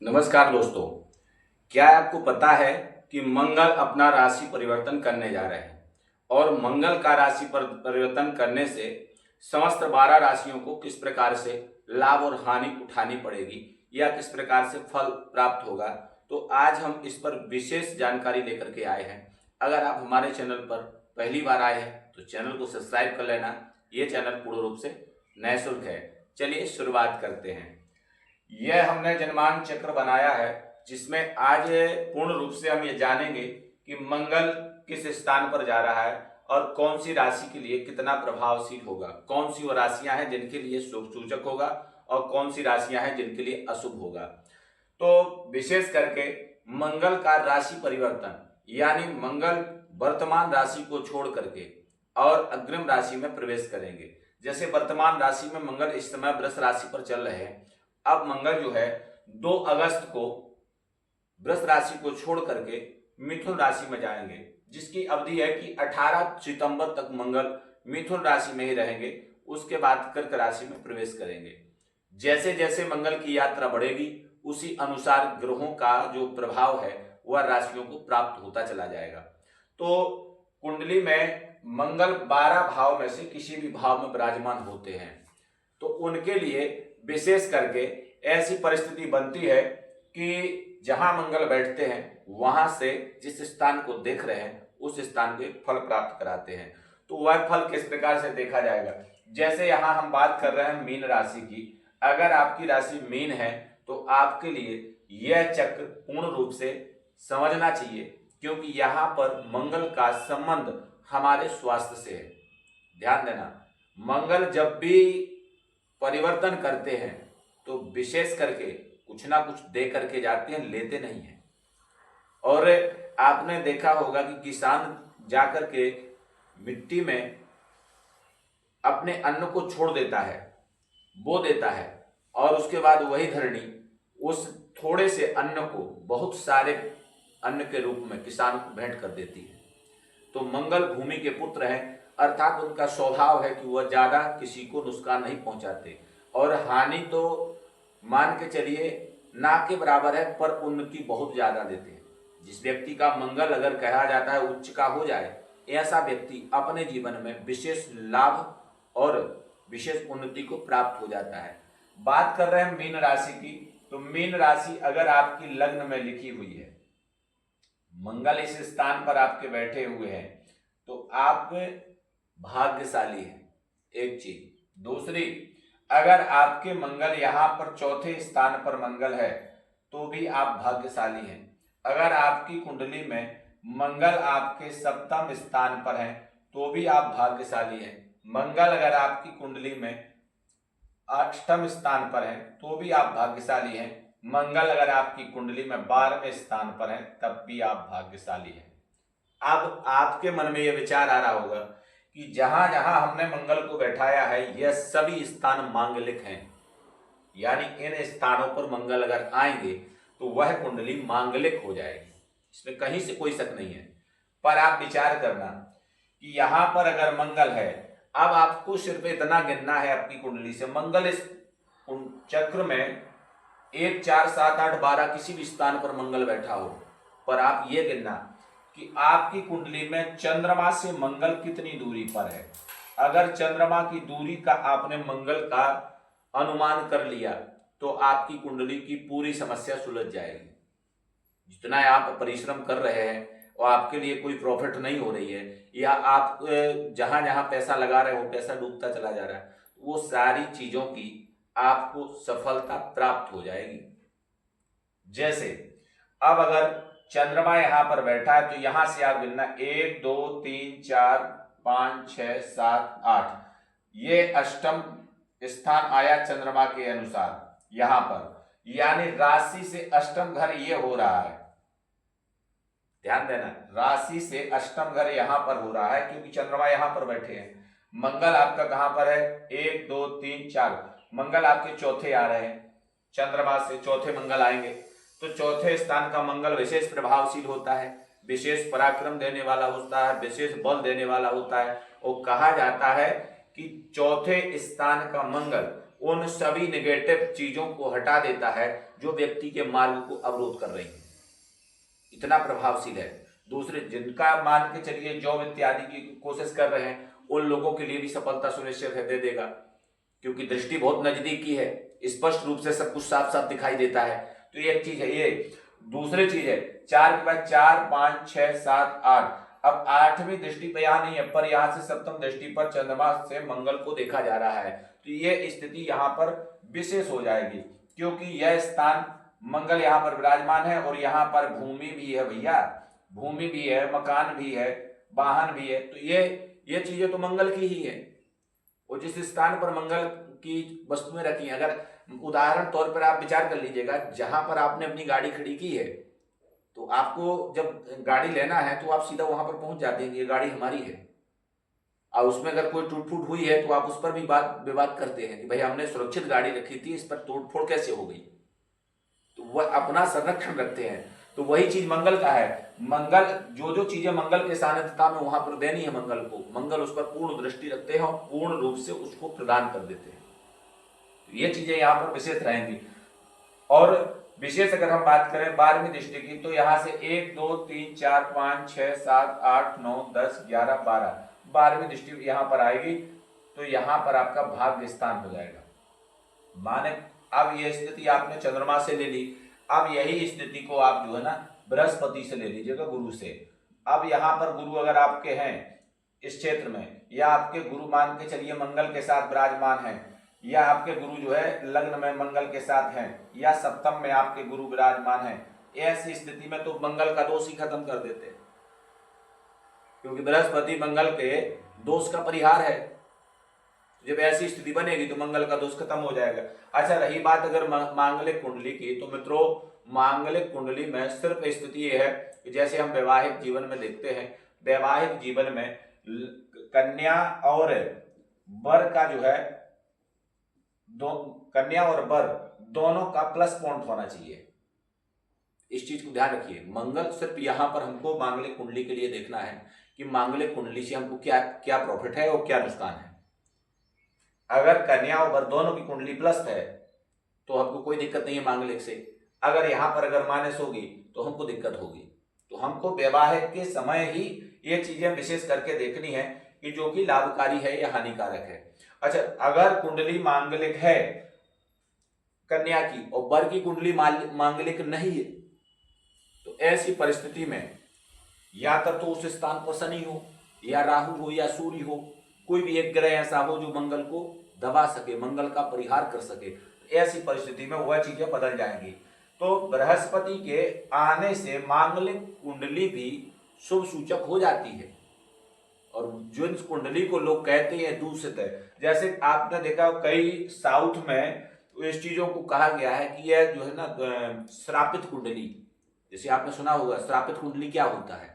नमस्कार दोस्तों। क्या आपको पता है कि मंगल अपना राशि परिवर्तन करने जा रहे हैं और मंगल का राशि परिवर्तन करने से समस्त 12 राशियों को किस प्रकार से लाभ और हानि उठानी पड़ेगी या किस प्रकार से फल प्राप्त होगा। तो आज हम इस पर विशेष जानकारी लेकर के आए हैं। अगर आप हमारे चैनल पर पहली बार आए हैं तो चैनल को सब्सक्राइब कर लेना। ये चैनल पूर्ण रूप से निःशुल्क है। चलिए शुरुआत करते हैं। यह हमने जनमान चक्र बनाया है जिसमें आज पूर्ण रूप से हम ये जानेंगे कि मंगल किस स्थान पर जा रहा है और कौन सी राशि के लिए कितना प्रभावशील होगा, कौन सी वो राशियां हैं जिनके लिए शुभ सूचक होगा और कौन सी राशियां हैं जिनके लिए अशुभ होगा। तो विशेष करके मंगल का राशि परिवर्तन यानी मंगल वर्तमान राशि को छोड़ करके और अग्रिम राशि में प्रवेश करेंगे। जैसे वर्तमान राशि में मंगल इस समय वृष राशि पर चल रहे हैं। अब मंगल जो है 2 अगस्त को वृष राशि को छोड़ करके मिथुन राशि में जाएंगे, जिसकी अवधि है कि 18 सितंबर तक मंगल मिथुन राशि में ही रहेंगे। उसके बाद कर्क राशि में प्रवेश करेंगे। जैसे जैसे मंगल की यात्रा बढ़ेगी उसी अनुसार ग्रहों का जो प्रभाव है वह राशियों को प्राप्त होता चला जाएगा। तो कुंडली में मंगल 12 भाव में से किसी भी भाव में विराजमान होते हैं तो उनके लिए विशेष करके ऐसी परिस्थिति बनती है कि जहां मंगल बैठते हैं वहां से जिस स्थान को देख रहे हैं उस स्थान के फल प्राप्त कराते हैं। तो वह फल किस प्रकार से देखा जाएगा। जैसे यहां हम बात कर रहे हैं मीन राशि की। अगर आपकी राशि मीन है तो आपके लिए यह चक्र पूर्ण रूप से समझना चाहिए, क्योंकि यहाँ पर मंगल का संबंध हमारे स्वास्थ्य से है। ध्यान देना, मंगल जब भी परिवर्तन करते हैं तो विशेष करके कुछ ना कुछ दे करके जाते हैं, लेते नहीं हैं। और आपने देखा होगा कि किसान जाकर के मिट्टी में अपने अन्न को छोड़ देता है, बो देता है और उसके बाद वही धरनी उस थोड़े से अन्न को बहुत सारे अन्न के रूप में किसान को भेंट कर देती है। तो मंगल भूमि के पुत्र हैं, अर्थात उनका स्वभाव है कि वह ज्यादा किसी को नुकसान नहीं पहुंचाते और हानि तो मान के चलिए ना के बराबर है पर उन्नति बहुत ज्यादा देते हैं। जिस व्यक्ति का मंगल अगर कहा जाता है उच्च का हो जाए, ऐसा व्यक्ति अपने जीवन में विशेष लाभ और विशेष उन्नति को प्राप्त हो जाता है। बात कर रहे हैं मीन राशि की। तो मीन राशि अगर आपकी लग्न में लिखी हुई है, मंगल इस स्थान पर आपके बैठे हुए हैं, तो आप भाग्यशाली हैं। एक चीज। दूसरी, अगर आपके मंगल यहाँ पर चौथे स्थान पर मंगल है तो भी आप भाग्यशाली हैं। अगर आपकी कुंडली में मंगल आपके सप्तम स्थान पर है तो भी आप भाग्यशाली हैं। मंगल अगर आपकी कुंडली में अष्टम स्थान पर है तो भी आप भाग्यशाली हैं। मंगल अगर आपकी कुंडली में 12वें स्थान पर है तब भी आप भाग्यशाली हैं। अब आपके मन में यह विचार आ रहा होगा कि जहां जहां हमने मंगल को बैठाया है यह सभी स्थान मांगलिक हैं, यानी इन स्थानों पर मंगल अगर आएंगे तो वह कुंडली मांगलिक हो जाएगी। इसमें कहीं से कोई शक नहीं है। पर आप विचार करना कि यहां पर अगर मंगल है, अब आपको सिर्फ इतना गिनना है अपनी कुंडली से, मंगल इस चक्र में 1 4 7 8 12 किसी भी स्थान पर मंगल बैठा हो, पर आप ये गिनना कि आपकी कुंडली में चंद्रमा से मंगल कितनी दूरी पर है। अगर चंद्रमा की दूरी का आपने मंगल का अनुमान कर लिया तो आपकी कुंडली की पूरी समस्या सुलझ जाएगी। जितना आप परिश्रम कर रहे हैं और आपके लिए कोई प्रॉफिट नहीं हो रही है, या आप जहां जहां पैसा लगा रहे हो पैसा डूबता चला जा रहा है, वो सारी चीजों की आपको सफलता प्राप्त हो जाएगी। जैसे अब अगर चंद्रमा यहां पर बैठा है तो यहां से आप गिनना 1 2 3 4 5 6 7 8, ये अष्टम स्थान आया चंद्रमा के अनुसार यहां पर, यानी राशि से अष्टम घर ये हो रहा है। ध्यान देना, राशि से अष्टम घर यहां पर हो रहा है क्योंकि चंद्रमा यहां पर बैठे हैं। मंगल आपका कहां पर है 1 2 3 4, मंगल आपके चौथे आ रहे हैं, चंद्रमा से चौथे मंगल आएंगे तो चौथे स्थान का मंगल विशेष प्रभावशील होता है, विशेष पराक्रम देने वाला होता है, विशेष बल देने वाला होता है। और कहा जाता है कि चौथे स्थान का मंगल उन सभी नेगेटिव चीजों को हटा देता है जो व्यक्ति के मार्ग को अवरोध कर रही हैं, इतना प्रभावशील है। दूसरे जिनका मान के चलिए जॉब इत्यादि की कोशिश कर रहे हैं, उन लोगों के लिए भी सफलता सुनिश्चित है, दे देगा, क्योंकि दृष्टि बहुत नजदीक की है, स्पष्ट रूप से सब कुछ साफ साफ दिखाई देता है। तो ये एक चीज है। ये दूसरी चीज है, 4 के बाद 4, 5, 6, 7, 8। अब 8वीं दृष्टि पे यहाँ नहीं है, पर यहाँ से सप्तम दृष्टि पर चंद्रमा से मंगल को देखा जा रहा है। तो ये स्थिति यहाँ पर विशेष हो जाएगी, क्योंकि यह स्थान मंगल यहाँ पर विराजमान है और यहाँ पर भूमि भी है भैया, भूमि भी है, मकान भी है, वाहन भी है। तो ये चीजें तो मंगल की ही है। और जिस स्थान पर मंगल की वस्तुएं रखी हैं, अगर उदाहरण तौर पर आप विचार कर लीजिएगा, जहां पर आपने अपनी गाड़ी खड़ी की है, तो आपको जब गाड़ी लेना है तो आप सीधा वहां पर पहुंच जाते हैं, ये गाड़ी हमारी है। और उसमें अगर कोई टूट फूट हुई है तो आप उस पर भी विवाद करते हैं कि भाई हमने सुरक्षित गाड़ी रखी थी, इस पर तोड़ फोड़ कैसे हो गई। तो वह अपना संरक्षण रखते हैं। तो वही चीज मंगल का है। मंगल जो चीजें मंगल के सानिध्यता में वहां पर देनी है मंगल को, मंगल उस पर पूर्ण दृष्टि रखते हैं और पूर्ण रूप से उसको प्रदान कर देते हैं। तो ये चीजें यहाँ पर विशेष रहेंगी। और विशेष अगर हम बात करें 12वीं दृष्टि की, तो यहाँ से 1, 2, 3, 4, 5, 6, 7, 8, 9, 10, 11, 12, 12वीं दृष्टि यहाँ पर आएगी। तो यहाँ पर आपका भाग्य स्थान हो जाएगा। माने अब यह स्थिति आपने चंद्रमा से ले ली, अब यही स्थिति को आप जो है ना बृहस्पति से ले लीजिएगा, गुरु से। अब यहाँ पर गुरु अगर आपके हैं इस क्षेत्र में, या आपके गुरु मान के चलिए मंगल के साथ विराजमान है, या आपके गुरु जो है लग्न में मंगल के साथ हैं, या सप्तम में आपके गुरु विराजमान है, ऐसी स्थिति में तो मंगल का दोष ही खत्म कर देते हैं, क्योंकि बृहस्पति मंगल के दोष का परिहार है। जब ऐसी स्थिति बनेगी तो मंगल का दोष खत्म हो जाएगा। अच्छा, रही बात अगर मांगलिक कुंडली की, तो मित्रों मांगलिक कुंडली में सिर्फ स्थिति यह है कि जैसे हम वैवाहिक जीवन में देखते हैं, वैवाहिक जीवन में कन्या और वर का जो है कन्या और वर दोनों का प्लस पॉइंट होना चाहिए। इस चीज को ध्यान रखिए। मंगल सिर्फ यहाँ पर हमको मांगलिक कुंडली के लिए देखना है कि मांगलिक कुंडली से हमको क्या क्या प्रॉफिट है और क्या नुकसान है। अगर कन्या और वर दोनों की कुंडली प्लस है तो हमको कोई दिक्कत नहीं है मांगलिक से। अगर यहाँ पर अगर माइनस होगी तो हमको दिक्कत होगी। तो हमको वैवाहिक के समय ही ये चीजें विशेष करके देखनी है कि जो कि लाभकारी है या हानिकारक है। अच्छा, अगर कुंडली मांगलिक है कन्या की और वर की कुंडली मांगलिक नहीं है, तो ऐसी परिस्थिति में या तो उस स्थान पर शनि हो या राहु हो या सूर्य हो, कोई भी एक ग्रह ऐसा हो जो मंगल को दबा सके, मंगल का परिहार कर सके। ऐसी परिस्थिति में वह चीजें बदल जाएंगी। तो बृहस्पति के आने से मांगलिक कुंडली भी शुभ सूचक हो जाती है। और जो इस कुंडली को लोग कहते हैं दूषित है, जैसे आपने देखा कई साउथ में इस चीजों को कहा गया है कि यह जो है ना श्रापित कुंडली, जैसे आपने सुना होगा श्रापित कुंडली क्या होता है।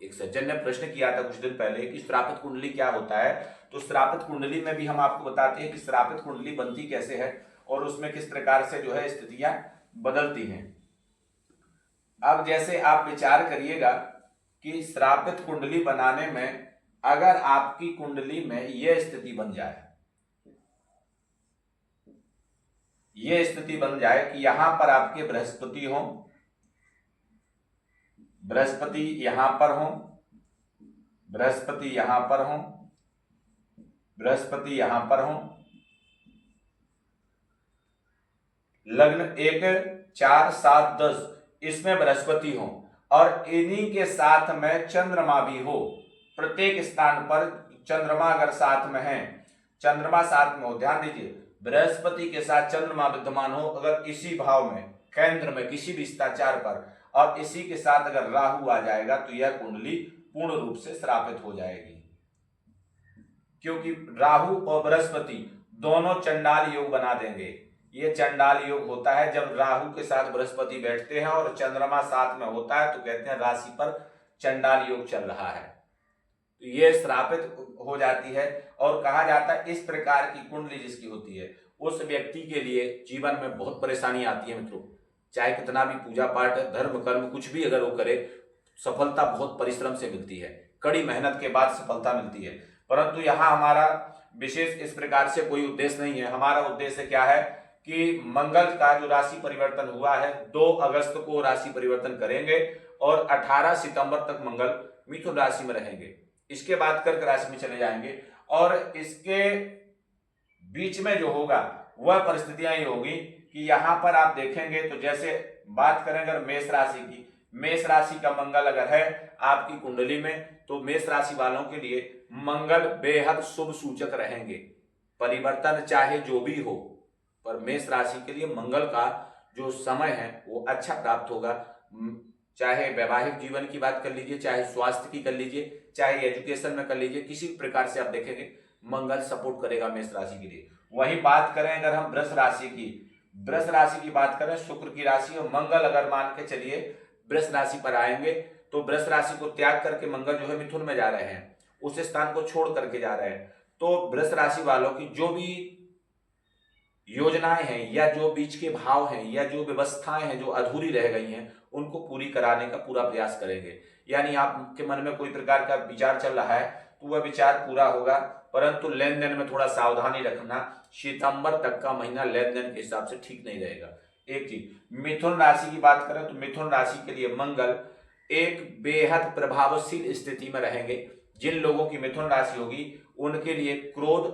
एक सज्जन ने प्रश्न किया था कुछ दिन पहले कि श्रापित कुंडली क्या होता है। तो श्रापित कुंडली में भी हम आपको बताते हैं कि श्रापित कुंडली बनती कैसे है और उसमें किस प्रकार से जो है स्थितियां बदलती हैं। अब जैसे आप विचार करिएगा कि श्रापित कुंडली बनाने में अगर आपकी कुंडली में यह स्थिति बन जाए, यह स्थिति बन जाए कि यहां पर आपके बृहस्पति हो, बृहस्पति यहां पर हो, बृहस्पति यहां पर हो, बृहस्पति यहां पर हो, लग्न 1, 4, 7, 10 इसमें बृहस्पति हो और इन्हीं के साथ में चंद्रमा भी हो। प्रत्येक स्थान पर चंद्रमा अगर साथ में है, चंद्रमा साथ में हो, ध्यान दीजिए बृहस्पति के साथ चंद्रमा विद्यमान हो अगर इसी भाव में केंद्र में किसी भी स्थाचार पर, और इसी के साथ अगर राहु आ जाएगा तो यह कुंडली पूर्ण रूप से श्रापित हो जाएगी। क्योंकि राहु और बृहस्पति दोनों चंडाल योग बना देंगे। ये चंडाल योग होता है जब राहु के साथ बृहस्पति बैठते हैं और चंद्रमा साथ में होता है, तो कहते हैं राशि पर चंडाल योग चल रहा है। तो ये श्रापित हो जाती है और कहा जाता है इस प्रकार की कुंडली जिसकी होती है उस व्यक्ति के लिए जीवन में बहुत परेशानी आती है। मित्रों, चाहे कितना भी पूजा पाठ धर्म कर्म कुछ भी अगर वो करे, सफलता बहुत परिश्रम से मिलती है, कड़ी मेहनत के बाद सफलता मिलती है। परंतु यहाँ हमारा विशेष इस प्रकार से कोई उद्देश्य नहीं है। हमारा उद्देश्य क्या है कि मंगल का जो राशि परिवर्तन हुआ है 2 अगस्त को राशि परिवर्तन करेंगे और 18 सितंबर तक मंगल मिथुन राशि में रहेंगे। इसके बाद कर्क राशि में चले जाएंगे और इसके बीच में जो होगा वह परिस्थितियां ये होगी कि यहां पर आप देखेंगे तो जैसे बात करें अगर मेष राशि की, मेष राशि का मंगल अगर है आपकी कुंडली में तो मेष राशि वालों के लिए मंगल बेहद शुभ सूचक रहेंगे। परिवर्तन चाहे जो भी हो, पर मेष राशि के लिए मंगल का जो समय है वो अच्छा प्राप्त होगा। चाहे वैवाहिक जीवन की बात कर लीजिए, चाहे स्वास्थ्य की कर लीजिए, चाहे एजुकेशन में कर लीजिए, किसी प्रकार से आप देखेंगे मंगल सपोर्ट करेगा मेष राशि के लिए। वही बात करें अगर हम वृष राशि की, वृष राशि की बात करें, शुक्र की राशि और मंगल अगर मान के चलिए वृष राशि पर आएंगे तो वृष राशि को त्याग करके मंगल जो है मिथुन में जा रहे हैं, उस स्थान को छोड़ करके जा रहे हैं। तो वृष राशि वालों की जो भी योजनाएं हैं या जो बीच के भाव हैं या जो व्यवस्थाएं हैं जो अधूरी रह गई हैं उनको पूरी कराने का पूरा प्रयास करेंगे। यानी आपके मन में कोई प्रकार का विचार चल रहा है तो वह विचार पूरा होगा, परंतु लेन देन में थोड़ा सावधानी रखना। सितंबर तक का महीना लेन देन के हिसाब से ठीक नहीं रहेगा। एक चीज मिथुन राशि की बात करें तो मिथुन राशि के लिए मंगल एक बेहद प्रभावशील स्थिति में रहेंगे। जिन लोगों की मिथुन राशि होगी उनके लिए क्रोध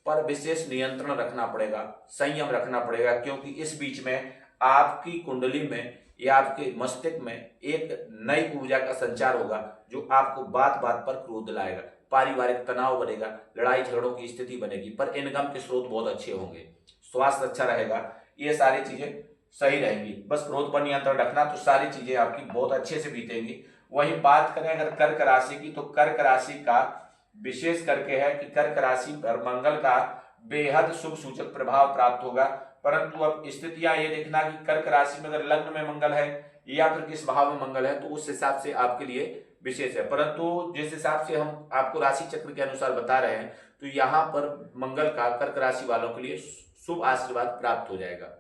पर विशेष नियंत्रण रखना पड़ेगा, संयम रखना पड़ेगा, क्योंकि इस बीच में आपकी कुंडली में या आपके मस्तिष्क में एक नई ऊर्जा का संचार होगा जो आपको बात बात पर क्रोध लाएगा, पारिवारिक तनाव बढ़ेगा, लड़ाई झगड़ों की स्थिति बनेगी, पर इनकम के स्रोत बहुत अच्छे होंगे, स्वास्थ्य अच्छा रहेगा, ये सारी चीजें सही रहेंगी। बस क्रोध पर नियंत्रण रखना तो सारी चीजें आपकी बहुत अच्छे से बीतेंगी। वही बात करें अगर कर्क राशि की तो कर्क राशि का विशेष करके है कि कर्क राशि पर मंगल का बेहद शुभ सूचक प्रभाव प्राप्त होगा, परंतु अब स्थितियां ये देखना कि कर्क राशि में अगर लग्न में मंगल है या फिर किस भाव में मंगल है तो उस हिसाब से आपके लिए विशेष है। परंतु जिस हिसाब से हम आपको राशि चक्र के अनुसार बता रहे हैं तो यहाँ पर मंगल का कर्क राशि वालों के लिए शुभ आशीर्वाद प्राप्त हो जाएगा।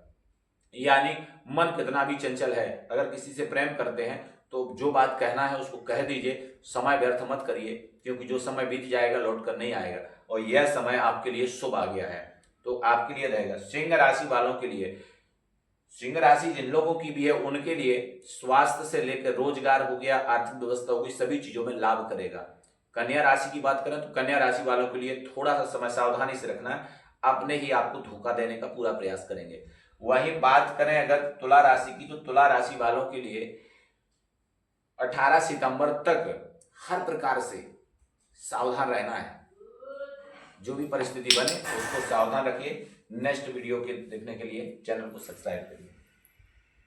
यानी मन कितना भी चंचल है, अगर किसी से प्रेम करते हैं तो जो बात कहना है उसको कह दीजिए, समय व्यर्थ मत करिए, क्योंकि जो समय बीत जाएगा लौट कर नहीं आएगा और यह समय आपके लिए शुभ आ गया है तो आपके लिए रहेगा। सिंह राशि वालों के लिए, सिंह राशि जिन लोगों की भी है उनके लिए स्वास्थ्य से लेकर रोजगार हो गया, आर्थिक व्यवस्था हो गई, सभी चीजों में लाभ करेगा। कन्या राशि की बात करें तो कन्या राशि वालों के लिए थोड़ा सा समय सावधानी से रखना है, अपने ही आपको धोखा देने का पूरा प्रयास करेंगे। वही बात करें अगर तुला राशि की तो तुला राशि वालों के लिए 18 सितंबर तक हर प्रकार से सावधान रहना है। जो भी परिस्थिति बने उसको सावधान रखिए। नेक्स्ट वीडियो के देखने के लिए चैनल को सब्सक्राइब करिए।